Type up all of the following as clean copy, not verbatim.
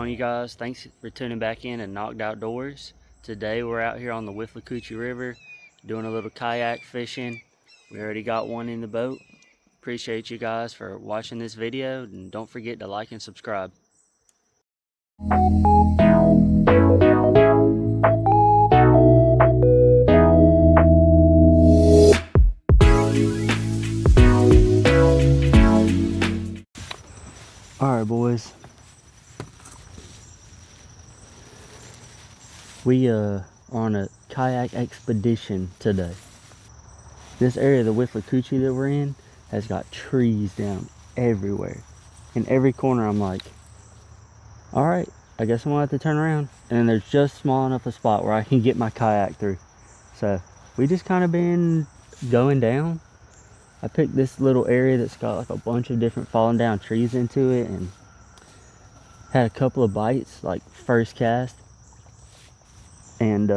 on, you guys? Thanks for tuning back in and Nock'd Outdoors. Today we're out here on the Withlacoochee River doing a little kayak fishing. We already got one in the boat. Appreciate you guys for watching this video, and don't forget to like and subscribe. Alright, boys. We are on a kayak expedition today. This area of the Withlacoochee that we're in has got trees down everywhere. In every corner I'm like, alright, I guess I'm gonna have to turn around. And then there's just small enough a spot where I can get my kayak through. So we just kind of been going down. I picked this little area that's got like a bunch of different fallen down trees into it, and had a couple of bites, like first cast. And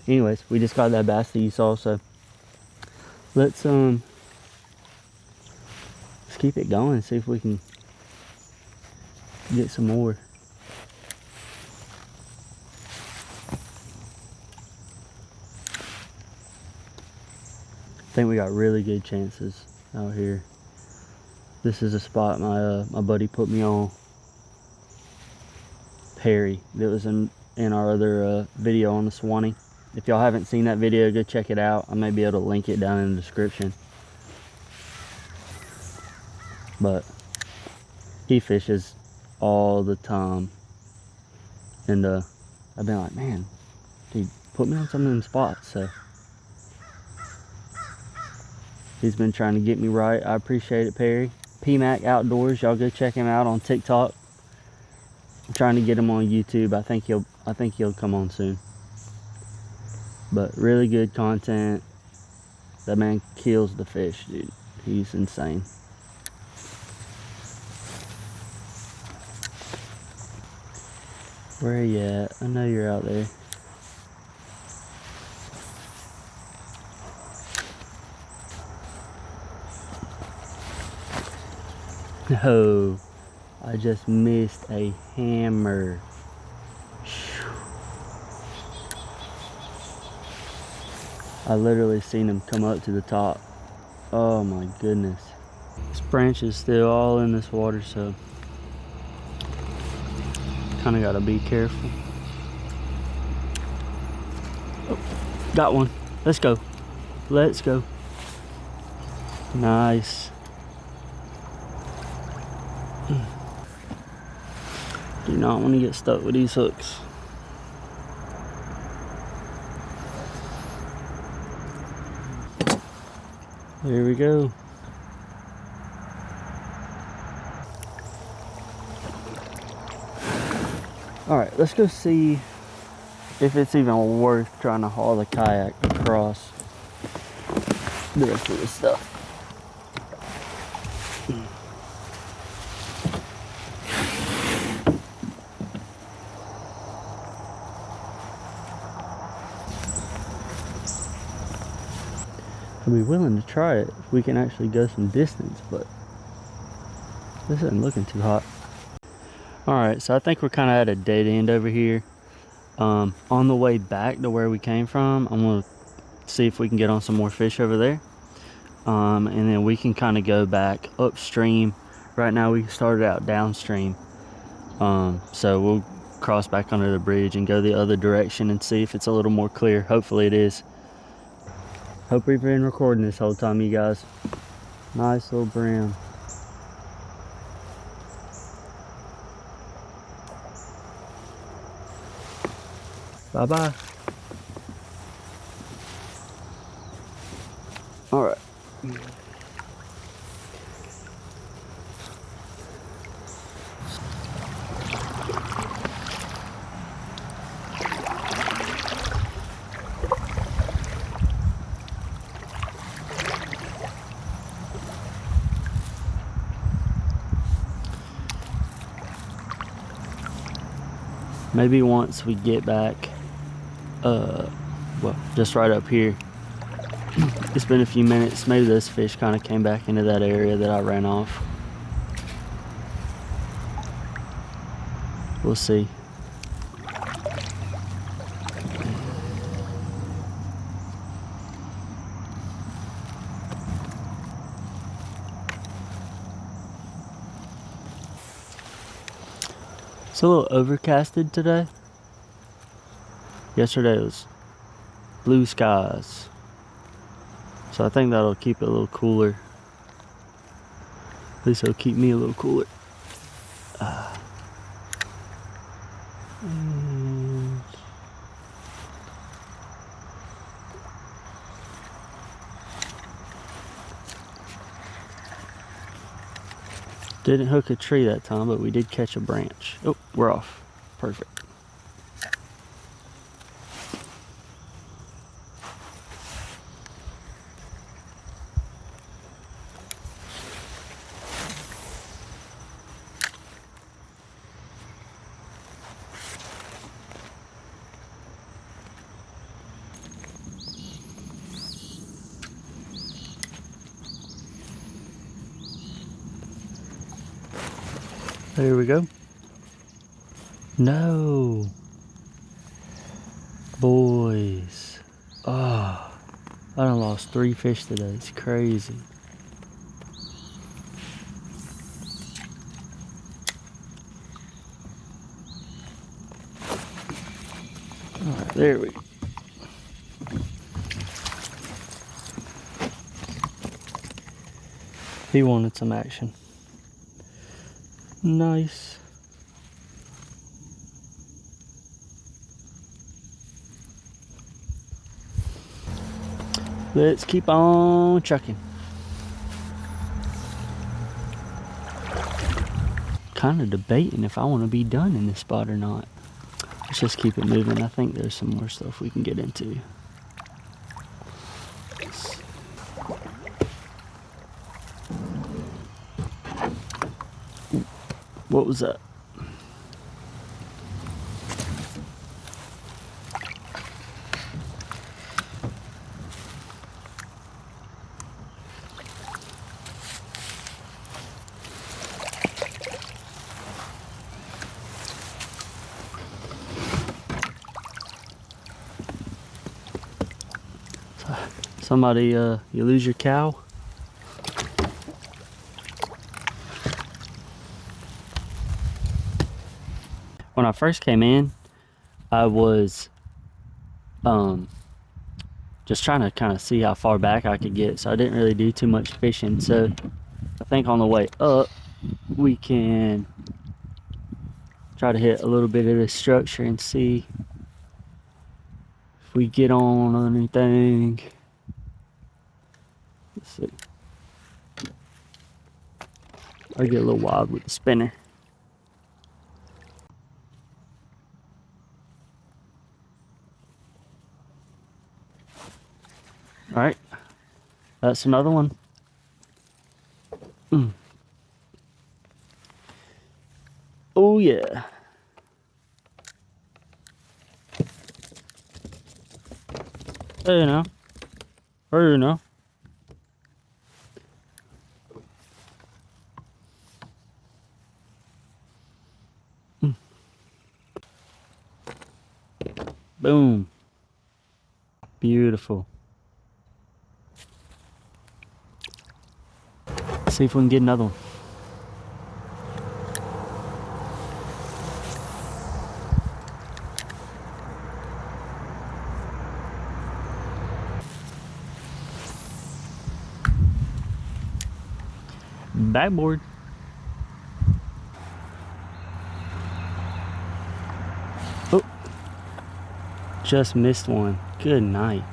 anyways, we just got that bass that you saw, so let's keep it going, see if we can get some more. I think we got really good chances out here. This is a spot my buddy put me on, Perry, that was in our other video on the Swanee. If y'all haven't seen that video, go check it out. I may be able to link it down in the description. But he fishes all the time, and I've been like, man, dude, put me on some of them spots. So he's been trying to get me right. I appreciate it, Perry. PMAC Outdoors, y'all go check him out on TikTok. I'm trying to get him on YouTube. I think he'll come on soon. But really good content. That man kills the fish, dude. He's insane. Where are you at? I know you're out there. No, I just missed a hammer. I literally seen him come up to the top. Oh my goodness. This branch is still all in this water, so kind of gotta be careful. Oh, got one. Let's go. Let's go. Nice. Do not want to get stuck with these hooks. There we go. Alright, let's go see if it's even worth trying to haul the kayak across the rest of this stuff. I'd be willing to try it if we can actually go some distance, but this isn't looking too hot. Alright, so I think we're kind of at a dead end over here. On the way back to where we came from, I'm going to see if we can get on some more fish over there. And then we can kind of go back upstream. Right now we started out downstream. So we'll cross back under the bridge and go the other direction and see if it's a little more clear. Hopefully it is. Hope we've been recording this whole time, you guys. Nice little bream. Bye-bye. All right. Maybe once we get back, well, just right up here, it's been a few minutes, maybe this fish kind of came back into that area that I ran off. We'll see. It's a little overcasted today. Yesterday was blue skies. So I think that'll keep it a little cooler. At least it'll keep me a little cooler. And didn't hook a tree that time, but we did catch a branch. Oh, we're off. Perfect. There we go. No. Boys. Oh, I done lost 3 fish today. It's crazy. Alright, there we go. He wanted some action. Nice. Let's keep on chucking. Kind of debating if I want to be done in this spot or not. Let's just keep it moving. I think there's some more stuff we can get into. What was that? Somebody, you lose your cow? When I first came in, I was just trying to kind of see how far back I could get, so I didn't really do too much fishing. So I think on the way up, we can try to hit a little bit of this structure and see if we get on anything. Let's see. I get a little wild with the spinner. All right, that's another one. Oh yeah. Hey, you know. Or you know. Boom. Beautiful. Let's see if we can get another one. Backboard. Oh, just missed one. Good night.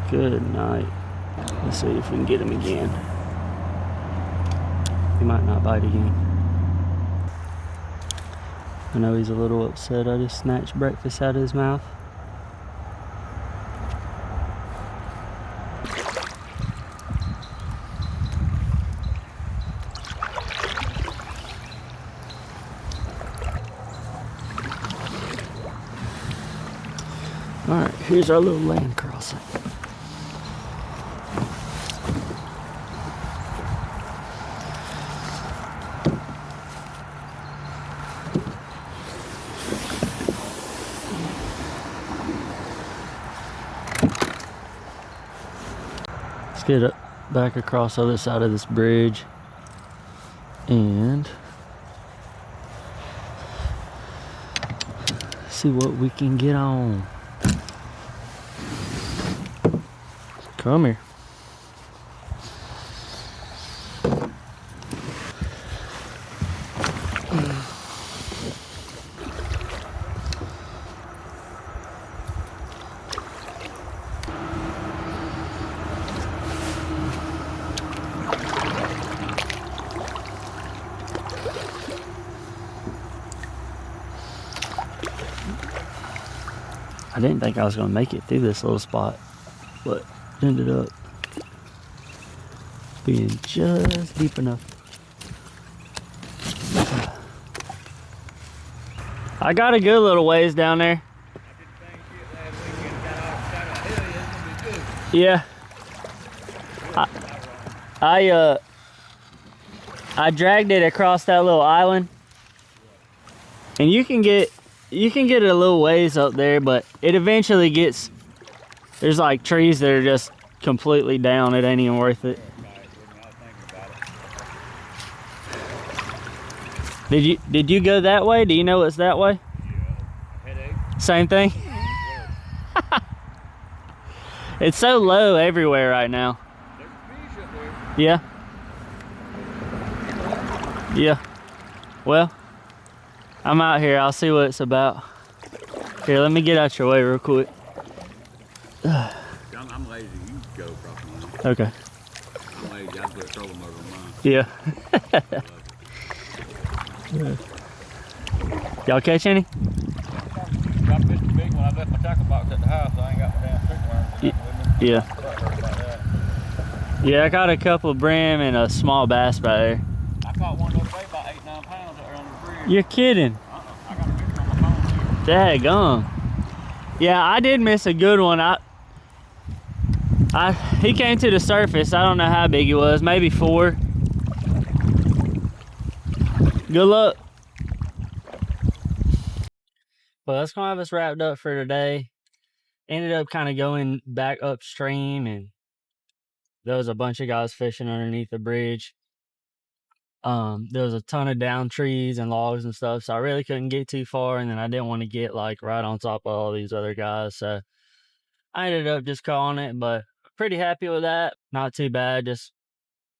Good night. Let's see if we can get him again. He might not bite again. I know he's a little upset. I just snatched breakfast out of his mouth. Alright, here's our little land crossing. Let's get it back across the other side of this bridge and see what we can get on. Come here. I didn't think I was gonna make it through this little spot, but it ended up being just deep enough. I got a good little ways down there. Yeah. I dragged it across that little island, and you can get it a little ways up there, but it eventually gets, there's like trees that are just completely down. It ain't even worth it. Did you go that way? Do you know it's that way? Yeah. Headache. Same thing. It's so low everywhere right now. There's fish up there. Yeah. Yeah. Well, I'm out here. I'll see what it's about. Here, let me get out your way real quick. I'm lazy. You go across mine. Okay. I'm lazy. I put a trolling motor on mine. Yeah. Y'all catch any? I missed the big one. I left my tackle box at the house, so I ain't got my damn stick worm. Yeah. Yeah, I got a couple of brim and a small bass by there. I caught one the other day about 8-9 pounds out there on the bridge. You're kidding. I got a picture on my phone too. Daggone. Yeah, I did miss a good one. He came to the surface. I don't know how big he was. Maybe 4. Good luck. Well, that's gonna have us wrapped up for today. Ended up kind of going back upstream, and there was a bunch of guys fishing underneath the bridge. There was a ton of down trees and logs and stuff, so I really couldn't get too far, and then I didn't want to get like right on top of all these other guys, so I ended up just calling it. But pretty happy with that. Not too bad, just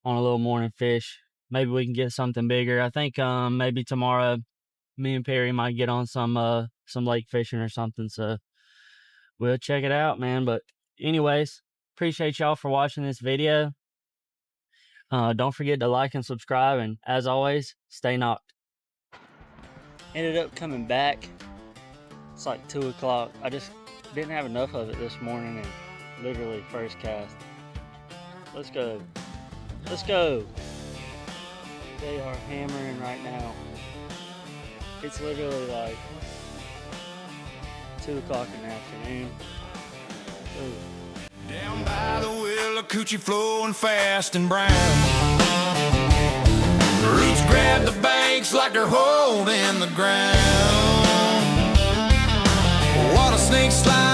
on a little morning fish. Maybe we can get something bigger. I think maybe tomorrow me and Perry might get on some lake fishing or something, so we'll check it out, man. But anyways, appreciate y'all for watching this video. Don't forget to like and subscribe, and as always, stay knocked. Ended up coming back. It's like 2 o'clock. I just didn't have enough of it this morning, and literally first cast. Let's go. Let's go. They are hammering right now. It's literally like 2 o'clock in the afternoon. Ooh. Down by the Withlacoochee flowing fast and brown. Roots grab the banks like they're holding the ground. Water snakes slide